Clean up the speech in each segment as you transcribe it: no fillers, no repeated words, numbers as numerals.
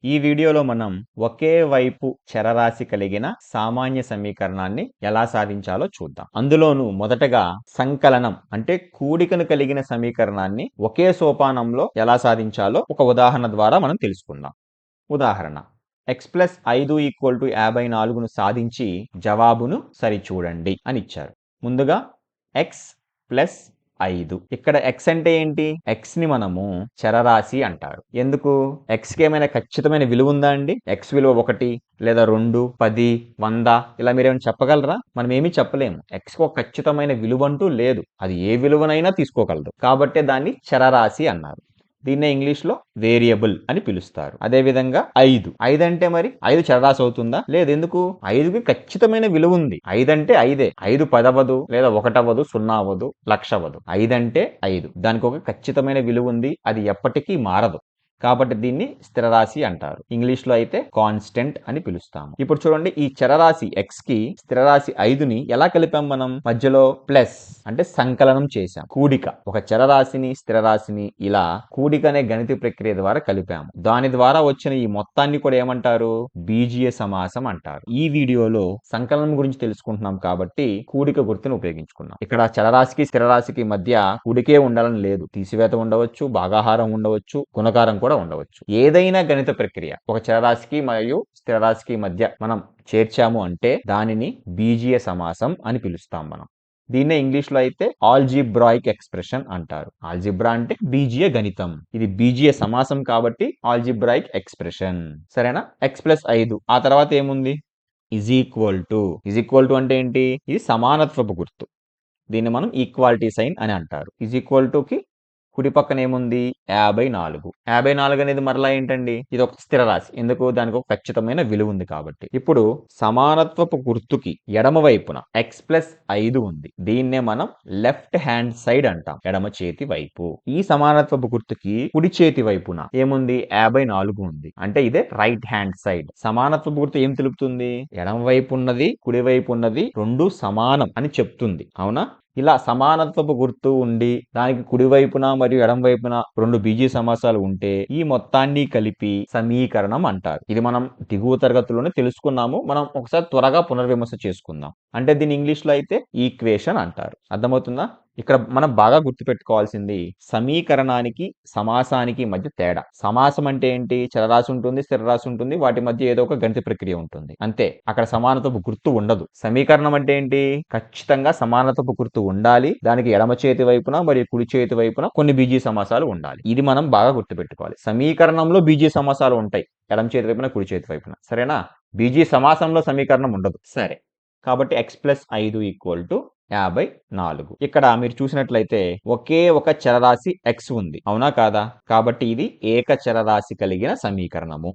ఈ వీడియోలో మనం ఒకే వైపు చరరాశి కలిగిన సామాన్య సమీకరణాన్ని ఎలా సాధించాలో చూద్దాం. అందులోనూ మొదటగా సంకలనం అంటే కూడికను కలిగిన సమీకరణాన్ని ఒకే సోపానంలో ఎలా సాధించాలో ఒక ఉదాహరణ ద్వారా మనం తెలుసుకుందాం. ఉదాహరణ x+5 = 54ను సాధించి జవాబును సరిచూడండి అని ఇచ్చారు. ముందుగా x+5 ఇక్కడ x అంటే ఏంటి? x ని మనము చరరాశి అంటారు. ఎందుకు? x కి ఏమైనా ఖచ్చితమైన విలువ ఉందా అండి? x విలువ 1 లేదా 2, 10, 100 ఇలా మీరేమైనా చెప్పగలరా? మనం ఏమీ చెప్పలేము. x కి ఒక ఖచ్చితమైన విలువ అంటూ లేదు. అది ఏ విలువనైనా తీసుకోగలదు. కాబట్టే దాన్ని చరరాశి అన్నారు. దీన్నే ఇంగ్లీష్‌లో వేరియబుల్ అని పిలుస్తారు. అదే విధంగా 5 అంటే మరి 5 చరరాశి అవుతుందా? లేదు. ఎందుకు? 5కి ఖచ్చితమైన విలువ ఉంది. 5 అంటే 5. 5 10 అవ్వదు, లేదా 1 అవ్వదు, 0 అవ్వదు, 1,00,000 అవ్వదు. 5 అంటే 5. దానికి ఒక ఖచ్చితమైన విలువ ఉంది. అది ఎప్పటికీ మారదు. కాబట్టి దీన్ని స్థిరరాశి అంటారు. ఇంగ్లీష్‌లో అయితే కాన్స్టెంట్ అని పిలుస్తాము. ఇప్పుడు చూడండి, ఈ చరరాశి x కి స్థిరరాశి 5ని ఎలా కలిపాం మనం? మధ్యలో ప్లస్ అంటే సంకలనం చేశాం. కూడిక. ఒక చరరాశిని స్థిరరాశిని ఇలా కూడిక అనే గణిత ప్రక్రియ ద్వారా కలిపాము. దాని ద్వారా వచ్చిన ఈ మొత్తాన్ని కూడా ఏమంటారు? బీజీయ సమాసం అంటారు. ఈ వీడియోలో సంకలనం గురించి తెలుసుకుంటున్నాం కాబట్టి కూడిక గుర్తును ఉపయోగించుకున్నాం. ఇక్కడ చరరాశికి స్థిరరాశికి మధ్య కూడికే ఉండాలని లేదు. తీసివేత ఉండవచ్చు, భాగాహారం ఉండవచ్చు, గుణకారం కూడా ఉండవచ్చు. ఏదైనా గణిత ప్రక్రియ ఒక చరరాశికి మరియు స్థిరరాశికి మధ్య మనం చేర్చాము అంటే దానిని బీజీయ సమాసం అని పిలుస్తాం మనం. దీన్నే ఇంగ్లీష్‌లో అయితే ఆల్జీబ్రాయిక్ ఎక్స్‌ప్రెషన్ అంటారు. ఆల్జీబ్రా అంటే బీజీయ గణితం. ఇది బీజీయ సమాసం కాబట్టి ఆల్జీబ్రాయిక్ ఎక్స్‌ప్రెషన్. సరేనా? x+5 ఆ తర్వాత ఏముంది? ఈజ్ ఈక్వల్ టు అంటే ఏంటి? ఇది సమానత్వపు గుర్తు. దీన్ని మనం ఈక్వాలిటీ సైన్ అని అంటారు. ఈజ్ ఈక్వల్ టుకి కుడి పక్కన ఏముంది? 54. 54 అనేది మరలా ఏంటండి? ఇది ఒక స్థిరరాశి. ఎందుకు? దానికి ఒక ఖచ్చితమైన విలువ ఉంది కాబట్టి. ఇప్పుడు సమానత్వపు గుర్తుకి ఎడమ వైపున x+5 ఉంది. దీన్నే మనం లెఫ్ట్ హ్యాండ్ సైడ్ అంటాం. ఎడమ చేతి వైపు. ఈ సమానత్వపు గుర్తుకి కుడి చేతి వైపున ఏముంది? 54 ఉంది. అంటే ఇదే రైట్ హ్యాండ్ సైడ్. సమానత్వపు గుర్తు ఏం తెలుపుతుంది? ఎడమ వైపు ఉన్నది, కుడి వైపు ఉన్నది రెండు సమానం అని చెప్తుంది. అవునా? ఇలా సమానత్వపు గుర్తు ఉండి దానికి కుడివైపున మరియు ఎడమ వైపున రెండు బీజీయ సమాసాలు ఉంటే ఈ మొత్తాన్ని కలిపి సమీకరణం అంటారు. ఇది మనం దిగువ తరగతిలోనే తెలుసుకున్నాము. మనం ఒకసారి త్వరగా పునర్విమర్శ చేసుకుందాం. అంటే దీన్ని ఇంగ్లీష్‌లో అయితే ఈక్వేషన్ అంటారు. అర్థమవుతుందా? ఇక్కడ మనం బాగా గుర్తుపెట్టుకోవాల్సింది సమీకరణానికి సమాసానికి మధ్య తేడా. సమాసం అంటే ఏంటి? చరరాశి ఉంటుంది, స్థిరరాశి ఉంటుంది. వాటి మధ్య ఏదో ఒక గణిత ప్రక్రియ ఉంటుంది. అంతే. అక్కడ సమానత్వపు గుర్తు ఉండదు. సమీకరణం అంటే ఏంటి? ఖచ్చితంగా సమానత్వపు గుర్తు ఉండాలి. దానికి ఎడమ చేతి వైపున మరియు కుడి చేతి వైపున కొన్ని బీజీయ సమాసాలు ఉండాలి. ఇది మనం బాగా గుర్తుపెట్టుకోవాలి. సమీకరణంలో బీజీయ సమాసాలు ఉంటాయి. ఎడమ చేతి వైపున, కుడి చేతి వైపున. సరేనా? బీజీయ సమాసంలో సమీకరణం ఉండదు. సరే. కాబట్టి x+5 = 54. ఇక్కడ మీరు చూసినట్లయితే ఒకే ఒక చరరాశి x ఉంది. అవునా కాదా? కాబట్టి ఇది ఏక చరరాశి కలిగిన సమీకరణము.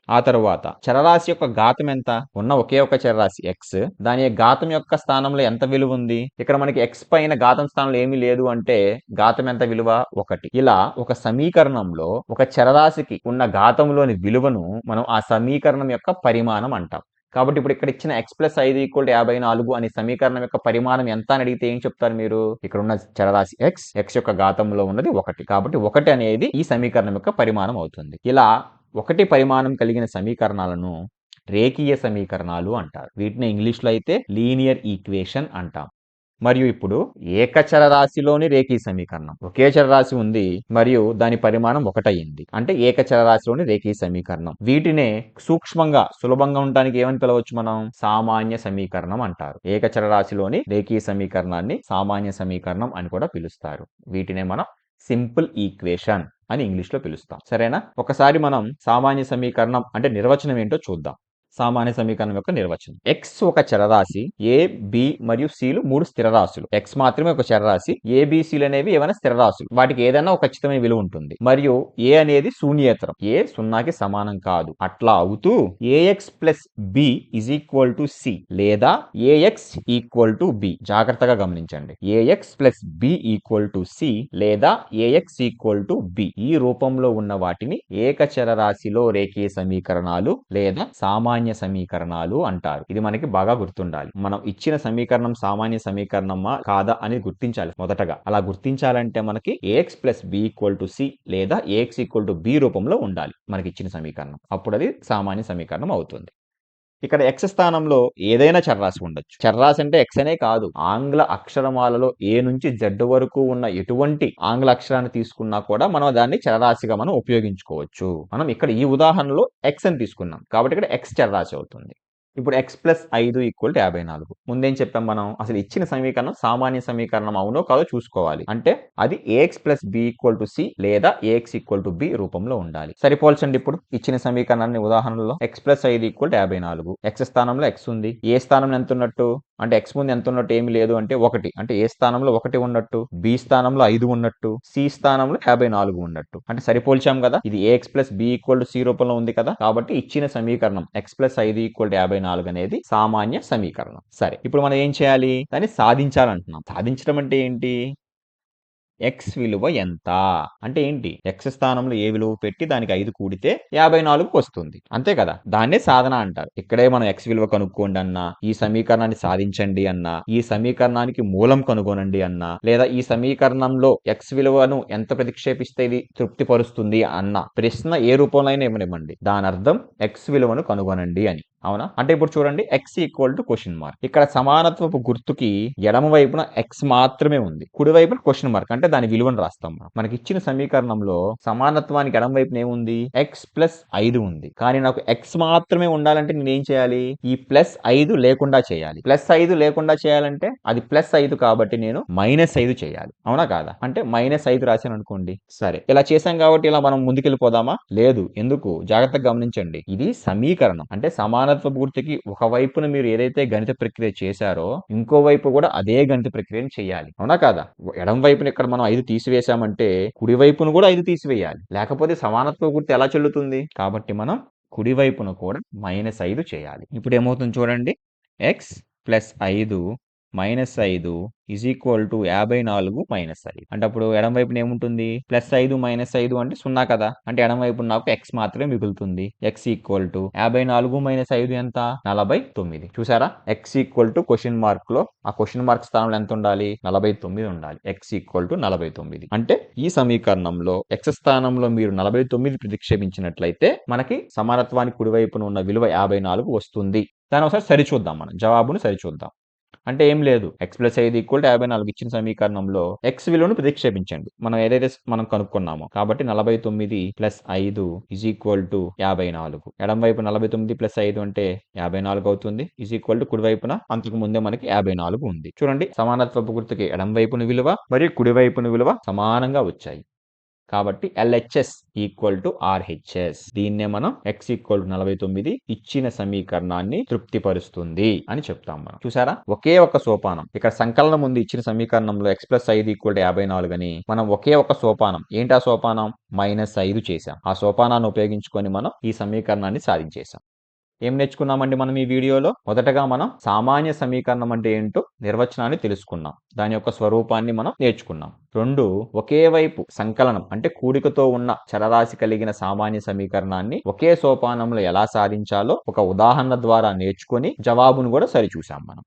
ఆ తరువాత చరరాశి యొక్క ఘాతం ఎంత? ఉన్న ఒకే ఒక చరరాశి x. దాని ఘాతం యొక్క స్థానంలో ఎంత విలువ ఉంది? ఇక్కడ మనకి x పైన ఘాతం స్థానంలో ఏమీ లేదు అంటే ఘాతం ఎంత విలువ? 1. ఇలా ఒక సమీకరణంలో ఒక చరరాశికి ఉన్న ఘాతంలోని విలువను మనం ఆ సమీకరణం యొక్క పరిమాణం అంటాం. కాబట్టి ఇప్పుడు ఇక్కడ ఇచ్చిన x+5 = 54 అనే సమీకరణం యొక్క పరిమాణం ఎంత అని అడిగితే ఏం చెప్తారు మీరు? ఇక్కడ ఉన్న చరరాశి x యొక్క ఘాతంలో ఉన్నది 1. కాబట్టి 1 అనేది ఈ సమీకరణం యొక్క పరిమాణం అవుతుంది. ఇలా 1 పరిమాణం కలిగిన సమీకరణాలను రేఖీయ సమీకరణాలు అంటారు. వీటిని ఇంగ్లీష్‌లో అయితే లీనియర్ ఈక్వేషన్ అంటాం. మరియు ఇప్పుడు ఏకచరరాశిలోని రేఖీయ సమీకరణం. ఒకే చరరాశి ఉంది మరియు దాని పరిమాణం 1 అయింది. అంటే ఏకచరరాశిలోని రేఖీయ సమీకరణం. వీటినే సూక్ష్మంగా సులభంగా ఉండడానికి ఏమని పిలవచ్చు మనం? సామాన్య సమీకరణం అంటారు. ఏకచరరాశిలోని రేఖీయ సమీకరణాన్ని సామాన్య సమీకరణం అని కూడా పిలుస్తారు. వీటినే మనం సింపుల్ ఈక్వేషన్ అని ఇంగ్లీష్‌లో పిలుస్తాం. సరేనా? ఒకసారి మనం సామాన్య సమీకరణం అంటే నిర్వచనం ఏంటో చూద్దాం. సామాన్య సమీకరణం యొక్క నిర్వచనం. x ఒక చరరాశి, a, b మరియు c లు 3 స్థిరరాశులు. x మాత్రమే ఒక చరరాశి, a, b, c లు అనేవి ఏమైనా స్థిరరాశులు. వాటికి ఏదైనా ఒక ఖచ్చితమైన విలువ ఉంటుంది. మరియు a అనేది శూన్యేతరం. a 0కి సమానం కాదు. అట్లా అవుతూ ax+b = c లేదా ax = b. జాగ్రత్తగా గమనించండి. ax+b = c లేదా ax = b. ఈ రూపంలో ఉన్న వాటిని ఏకచరరాశిలో రేఖీయ సమీకరణాలు లేదా సామాన్య సామాన్య సమీకరణాలు అంటారు. ఇది మనకి బాగా గుర్తుండాలి. మనం ఇచ్చిన సమీకరణం సామాన్య సమీకరణమా కాదా అని గుర్తించాలి మొదటగా. అలా గుర్తించాలంటే మనకి ax + b = c లేదా ax = b రూపంలో ఉండాలి మనకి ఇచ్చిన సమీకరణం. అప్పుడు అది సామాన్య సమీకరణం అవుతుంది. ఇక్కడ x స్థానంలో ఏదైనా చరరాశి ఉండొచ్చు. చరరాశి అంటే x అనే కాదు. ఆంగ్ల అక్షరమాలలో A నుంచి Z వరకు ఉన్న ఎటువంటి ఆంగ్ల అక్షరాన్ని తీసుకున్నా కూడా మనం దాన్ని చరరాశిగా మనం ఉపయోగించుకోవచ్చు. మనం ఇక్కడ ఈ ఉదాహరణలో x అని తీసుకున్నాం. కాబట్టి ఇక్కడ x చరరాశి అవుతుంది. ఇప్పుడు x + 5 = 54. ముందేం చెప్పాం మనం? అసలు ఇచ్చిన సమీకరణం సామాన్య సమీకరణం అవునో కాదో చూసుకోవాలి. అంటే అది ax + b = c లేదా ax = b రూపంలో ఉండాలి. సరిపోల్చండి ఇప్పుడు ఇచ్చిన సమీకరణాన్ని ఉదాహరణలో x + 5 = 54. x స్థానంలో x ఉంది. ఏ స్థానంలో ఎంత ఉన్నట్టు? అంటే x ముందు ఎంత ఉన్నట్టు ఏమి లేదు అంటే 1. అంటే ఏ స్థానంలో 1 ఉన్నట్టు, b స్థానంలో 5 ఉన్నట్టు, c స్థానంలో 54 ఉన్నట్టు. అంటే సరిపోల్చాం కదా. ఇది ax + b = c రూపంలో ఉంది కదా. కాబట్టి ఇచ్చిన సమీకరణం x + 5 = 54 అనేది సామాన్య సమీకరణం. సరే, ఇప్పుడు మనం ఏం చేయాలి? దాన్ని సాధించాలంటున్నాం. సాధించడం అంటే ఏంటి? x విలువ ఎంత? అంటే ఏంటి? x స్థానంలో ఏ విలువ పెట్టి దానికి 5 కూడితే 54కి వస్తుంది. అంతే కదా. దాన్నే సాధన అంటారు. ఇక్కడే మనం x విలువ కనుక్కోండి అన్నా, ఈ సమీకరణాన్ని సాధించండి అన్నా, ఈ సమీకరణానికి మూలం కనుగొనండి అన్నా, లేదా ఈ సమీకరణంలో x విలువను ఎంత ప్రతిక్షేపిస్తే ఇది తృప్తిపరుస్తుంది అన్న ప్రశ్న ఏ రూపంలో అయినా ఇవ్వనివ్వండి. దాని అర్థం x విలువను కనుగొనండి అని. అవునా? అంటే ఇప్పుడు చూడండి x =? ఇక్కడ సమానత్వపు గుర్తుకి ఎడమ వైపున x మాత్రమే ఉంది. కుడి వైపున క్వశ్చన్ మార్క్ అంటే దాని విలువను రాస్తాం. మనకి ఇచ్చిన సమీకరణంలో సమానత్వానికి ఎడమ వైపున ఏముంది? x + 5 ఉంది. కానీ నాకు x మాత్రమే ఉండాలంటే నేను ఏం చేయాలి? ఈ +5 లేకుండా చేయాలి. +5 లేకుండా చేయాలంటే అది +5 కాబట్టి నేను -5 చేయాలి. అవునా కాదా? అంటే -5 రాశాను అనుకోండి. సరే, ఇలా చేశాం కాబట్టి ఇలా మనం ముందుకెళ్ళిపోదామా? లేదు. ఎందుకు? జాగ్రత్తగా గమనించండి. ఇది సమీకరణం. అంటే సమానత్వ పూర్తికి ఒక వైపున మీరు ఏదైతే గణిత ప్రక్రియ చేశారో ఇంకో వైపు కూడా అదే గణిత ప్రక్రియను చేయాలి. అవునా కాదా? ఎడమ వైపున ఇక్కడ మనం 5 తీసివేశామంటే కుడి వైపును కూడా 5 తీసివేయాలి. లేకపోతే సమానత్వ గుర్తు ఎలా చెల్లుతుంది? కాబట్టి మనం కుడి వైపున కూడా -5 చేయాలి. ఇప్పుడు ఏమవుతుంది చూడండి. x + 5 - 5 = 54 - 5. అంటే అప్పుడు ఎడమ వైపున ఏముంటుంది? +5 - 5 అంటే 0 కదా. అంటే ఎడమ వైపున నాకు x మాత్రమే మిగులుతుంది. x = 54 - 5 ఎంత? 49. చూసారా? x క్వశ్చన్ మార్క్ లో ఆ క్వశ్చన్ మార్క్ స్థానంలో ఎంత ఉండాలి? 49 ఉండాలి. x = 49. అంటే ఈ సమీకరణంలో x స్థానంలో మీరు 49 ప్రతిక్షేపించినట్లయితే మనకి సమానత్వానికి కుడి వైపున ఉన్న విలువ 54 వస్తుంది. దాన్ని ఒకసారి సరిచూద్దాం. మనం జవాబును సరిచూద్దాం. అంటే ఏం లేదు. x + 5 = 54 ఇచ్చిన సమీకరణంలో x విలువను ప్రతిక్షేపించండి. మనం ఏదైతే మనం కనుక్కున్నామో. కాబట్టి 49 + 5 = 54. ఎడమ వైపు 49 + 5 అంటే 54 అవుతుంది. కుడి వైపున అంతకు ముందే మనకి 54 ఉంది. చూడండి, సమానత్వపు గుర్తుకి ఎడమ వైపున విలువ మరియు కుడి వైపున విలువ సమానంగా వచ్చాయి. కాబట్టి LHS = RHS. దీన్నే మనం x = 49 ఇచ్చిన సమీకరణాన్ని తృప్తిపరుస్తుంది అని చెప్తాం మనం. చూసారా? ఒకే ఒక సోపానం. ఇక్కడ సంకలనం ఉంది ఇచ్చిన సమీకరణంలో x + 5 = 54 అని మనం ఒకే ఒక సోపానం. ఏంటి ఆ సోపానం? -5 చేశాం. ఆ సోపానాన్ని ఉపయోగించుకొని మనం ఈ సమీకరణాన్ని సాధించేశాం. ఏం నేర్చుకున్నామండి మనం ఈ వీడియోలో? మొదటగా మనం సామాన్య సమీకరణం అంటే ఏంటో నిర్వచనాన్ని తెలుసుకున్నాం. దాని యొక్క స్వరూపాన్ని మనం నేర్చుకున్నాం. 2, ఒకే వైపు సంకలనం అంటే కూడికతో ఉన్న చరరాశి కలిగిన సామాన్య సమీకరణాన్ని ఒకే సోపానంలో ఎలా సాధించాలో ఒక ఉదాహరణ ద్వారా నేర్చుకొని జవాబును కూడా సరిచూసాం మనం.